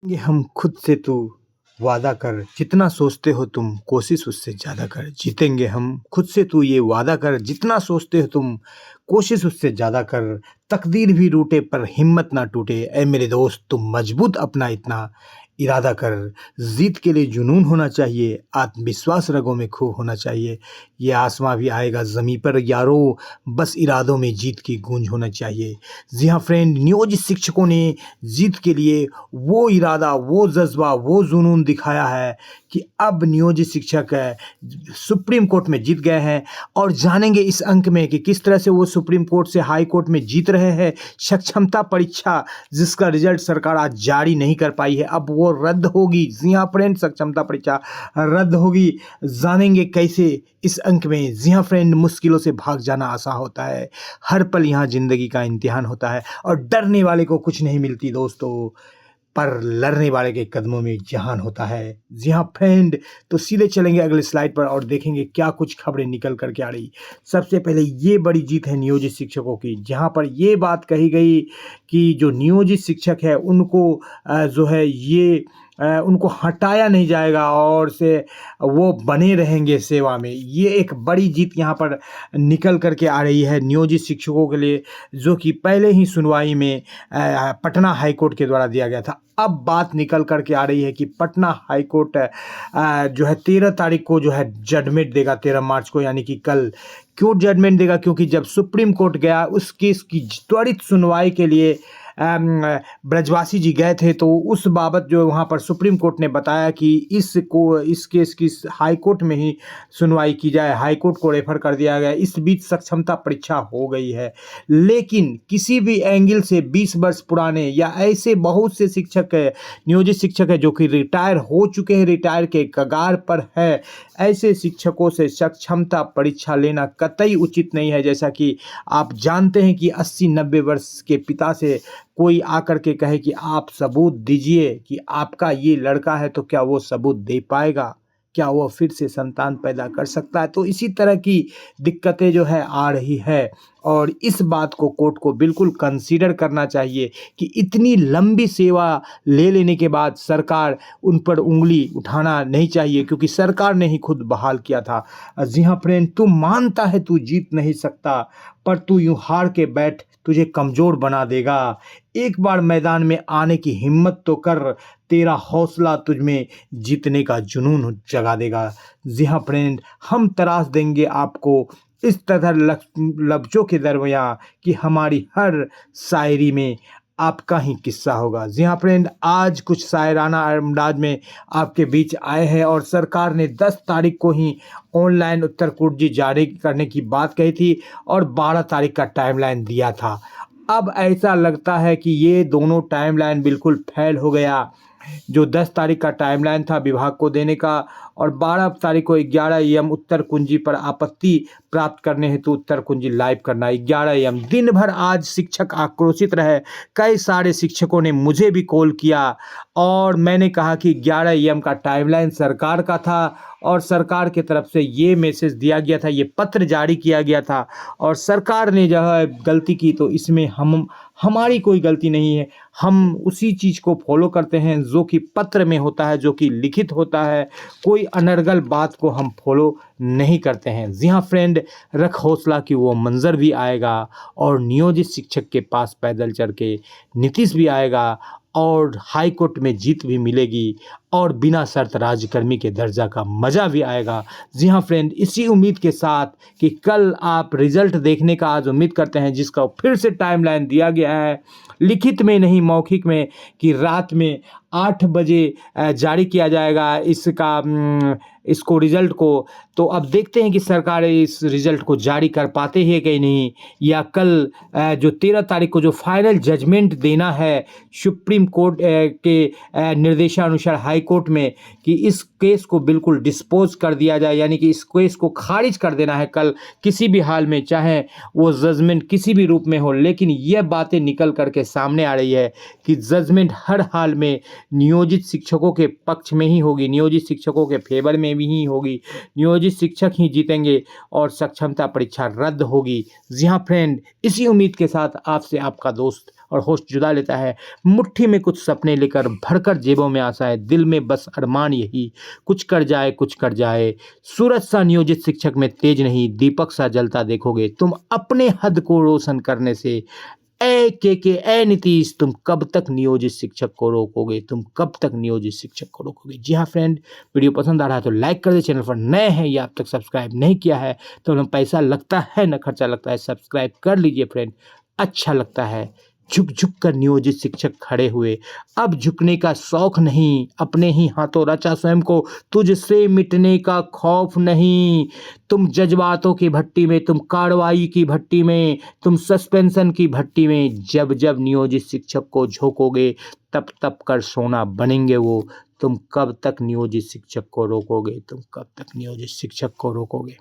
ये हम खुद से तू वादा कर, जितना सोचते हो तुम कोशिश उससे ज़्यादा कर। जीतेंगे हम खुद से तू ये वादा कर, जितना सोचते हो तुम कोशिश उससे ज़्यादा कर। तकदीर भी रूठे पर हिम्मत ना टूटे, ऐ मेरे दोस्त तुम मजबूत अपना इतना इरादा कर। जीत के लिए जुनून होना चाहिए, आत्मविश्वास रगों में खूब होना चाहिए। ये आसमां भी आएगा ज़मीं पर यारो, बस इरादों में जीत की गूंज होना चाहिए। जी हाँ फ्रेंड, नियोजित शिक्षकों ने जीत के लिए वो इरादा, वो जज्बा, वो जुनून दिखाया है कि अब नियोजित शिक्षक सुप्रीम कोर्ट में जीत गए हैं। और जानेंगे इस अंक में कि किस तरह से वो सुप्रीम कोर्ट से हाई कोर्ट में जीत रहे हैं। सक्षमता परीक्षा जिसका रिजल्ट सरकार आज जारी नहीं कर पाई है, अब वो रद्द होगी। जी हाँ फ्रेंड, सक्षमता परीक्षा रद्द होगी। जानेंगे कैसे इस अंक में। जी हाँ फ्रेंड, मुश्किलों से भाग जाना आसान होता है, हर पल यहाँ जिंदगी का इम्तिहान होता है। और डरने वाले को कुछ नहीं मिलती दोस्तों, पर लड़ने वाले के कदमों में जहान होता है। जी हाँ फ्रेंड, तो सीधे चलेंगे अगले स्लाइड पर और देखेंगे क्या कुछ खबरें निकल करके आ रही। सबसे पहले ये बड़ी जीत है नियोजित शिक्षकों की, जहाँ पर ये बात कही गई कि जो नियोजित शिक्षक है उनको जो है ये उनको हटाया नहीं जाएगा और से वो बने रहेंगे सेवा में। ये एक बड़ी जीत यहाँ पर निकल करके आ रही है नियोजित शिक्षकों के लिए, जो कि पहले ही सुनवाई में पटना हाई कोर्ट के द्वारा दिया गया था। अब बात निकल करके आ रही है कि पटना हाई कोर्ट जो है 13 तारीख को जो है जजमेंट देगा, 13 मार्च को, यानी कि कल। क्यों जजमेंट देगा? क्योंकि जब सुप्रीम कोर्ट गया उस केस की त्वरित सुनवाई के लिए ब्रजवासी जी गए थे, तो उस बाबत जो वहाँ पर सुप्रीम कोर्ट ने बताया कि इस केस की हाई कोर्ट में ही सुनवाई की जाए, हाई कोर्ट को रेफर कर दिया गया। इस बीच सक्षमता परीक्षा हो गई है, लेकिन किसी भी एंगल से 20 वर्ष पुराने या ऐसे बहुत से शिक्षक है, नियोजित शिक्षक है जो कि रिटायर हो चुके हैं, रिटायर के कगार पर है, ऐसे शिक्षकों से सक्षमता परीक्षा लेना कतई उचित नहीं है। जैसा कि आप जानते हैं कि 80-90 वर्ष के पिता से कोई आकर के कहे कि आप सबूत दीजिए कि आपका ये लड़का है, तो क्या वो सबूत दे पाएगा? क्या वो फिर से संतान पैदा कर सकता है? तो इसी तरह की दिक्कतें जो है आ रही है, और इस बात को कोर्ट को बिल्कुल कंसीडर करना चाहिए कि इतनी लंबी सेवा ले लेने के बाद सरकार उन पर उंगली उठाना नहीं चाहिए, क्योंकि सरकार ने ही खुद बहाल किया था। जी हाँ फ्रेंड, तू मानता है तू जीत नहीं सकता, पर तू यूं हार के बैठ, तुझे कमज़ोर बना देगा। एक बार मैदान में आने की हिम्मत तो कर, तेरा हौसला तुझ में जीतने का जुनून जगा देगा। जी हाँ फ्रेंड, हम तराश देंगे आपको इस तरह लफ्ज़ों के दरमियाँ कि हमारी हर शायरी में आपका ही किस्सा होगा। जी हाँ फ्रेंड, आज कुछ शायराना अंदाज में आपके बीच आए हैं, और सरकार ने 10 तारीख को ही ऑनलाइन उत्तर कुर्जी जारी करने की बात कही थी और 12 तारीख का टाइमलाइन दिया था। अब ऐसा लगता है कि ये दोनों टाइमलाइन बिल्कुल फेल हो गया। जो 10 तारीख का टाइमलाइन था विभाग को देने का, और 12 तारीख को 11 AM उत्तर कुंजी पर आपत्ति प्राप्त करने हेतु उत्तर कुंजी लाइव करना। 11 AM दिन भर आज शिक्षक आक्रोशित रहे। कई सारे शिक्षकों ने मुझे भी कॉल किया और मैंने कहा कि 11 AM का टाइमलाइन सरकार का था, और सरकार की तरफ से ये मैसेज दिया गया था, ये पत्र जारी किया गया था, और सरकार ने जो है गलती की, तो इसमें हमारी कोई गलती नहीं है। हम उसी चीज़ को फॉलो करते हैं जो कि पत्र में होता है, जो कि लिखित होता है। कोई अनर्गल बात को हम फॉलो नहीं करते हैं। जी हाँ फ्रेंड, रख हौसला कि वो मंज़र भी आएगा, और नियोजित शिक्षक के पास पैदल चल के नीतीश भी आएगा, और हाई कोर्ट में जीत भी मिलेगी, और बिना शर्त राज्यकर्मी के दर्जा का मज़ा भी आएगा। जी हाँ फ्रेंड, इसी उम्मीद के साथ कि कल आप रिज़ल्ट देखने का आज उम्मीद करते हैं, जिसका फिर से टाइमलाइन दिया गया है, लिखित में नहीं मौखिक में, कि रात में 8 बजे जारी किया जाएगा इसको रिज़ल्ट को। तो अब देखते हैं कि सरकार इस रिज़ल्ट को जारी कर पाते हैं कि नहीं, या कल जो 13 तारीख को जो फाइनल जजमेंट देना है सुप्रीम कोर्ट के निर्देशानुसार हाई कोर्ट में, कि इस केस को बिल्कुल डिस्पोज कर दिया जाए, यानी कि इस केस को खारिज कर देना है कल किसी भी हाल में, चाहे वो जजमेंट किसी भी रूप में हो। लेकिन ये बातें निकल करके सामने आ रही है कि जजमेंट हर हाल में नियोजित शिक्षकों के पक्ष में ही होगी, नियोजित शिक्षकों के फेवर में भी ही होगी, नियोजित शिक्षक ही जीतेंगे, और सक्षमता परीक्षा रद्द होगी। जी हाँ फ्रेंड, इसी उम्मीद के साथ आपसे आपका दोस्त और होश जुदा लेता है। मुट्ठी में कुछ सपने लेकर भरकर जेबों में आशाएं, दिल में बस अरमान यही कुछ कर जाए कुछ कर जाए। सूरज सा नियोजित शिक्षक में तेज नहीं, दीपक सा जलता देखोगे तुम अपने हद को रोशन करने से। ए नीतीश, तुम कब तक नियोजित शिक्षक को रोकोगे, तुम कब तक नियोजित शिक्षक को रोकोगे। जी हाँ फ्रेंड, वीडियो पसंद आ रहा है तो लाइक कर दे, चैनल पर नए हैं या अब तक सब्सक्राइब नहीं किया है तो ना पैसा लगता है ना खर्चा लगता है, सब्सक्राइब कर लीजिए फ्रेंड, अच्छा लगता है। झुक झुक कर नियोजित शिक्षक खड़े हुए, अब झुकने का शौक नहीं, अपने ही हाथों रचा स्वयं को, तुझसे मिटने का खौफ नहीं। तुम जज्बातों की भट्टी में, तुम कार्रवाई की भट्टी में, तुम सस्पेंशन की भट्टी में, जब जब नियोजित शिक्षक को झोंकोगे तब तब कर सोना बनेंगे वो। तुम कब तक नियोजित शिक्षक को रोकोगे, तुम कब तक नियोजित शिक्षक को रोकोगे।